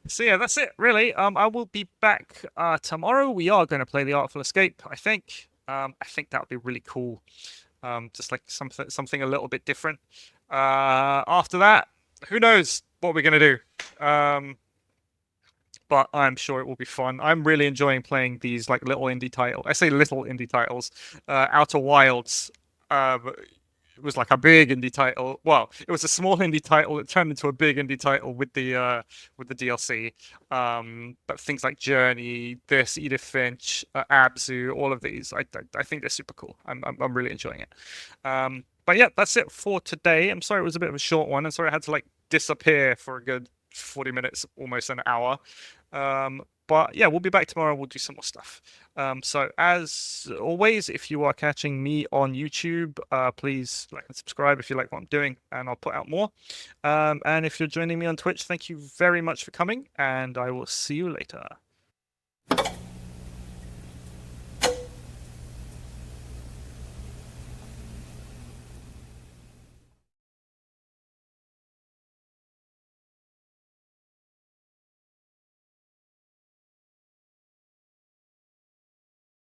So yeah, that's it, really. I will be back tomorrow. We are going to play The Artful Escape, I think. I think that would be really cool. Just like something a little bit different. After that, who knows what we're going to do. But I'm sure it will be fun. I'm really enjoying playing these like little indie titles. I say little indie titles. Outer Wilds it was like a big indie title. Well, it was a small indie title that turned into a big indie title with the DLC. But things like Journey, this, Edith Finch, Abzu, all of these, I think they're super cool. I'm really enjoying it. But yeah, that's it for today. I'm sorry it was a bit of a short one. I'm sorry I had to like disappear for a good 40 minutes, almost an hour. But yeah, we'll be back tomorrow. We'll do some more stuff. So as always, if you are catching me on YouTube, please like and subscribe if you like what I'm doing, and I'll put out more. And if you're joining me on Twitch, thank you very much for coming, and I will see you later.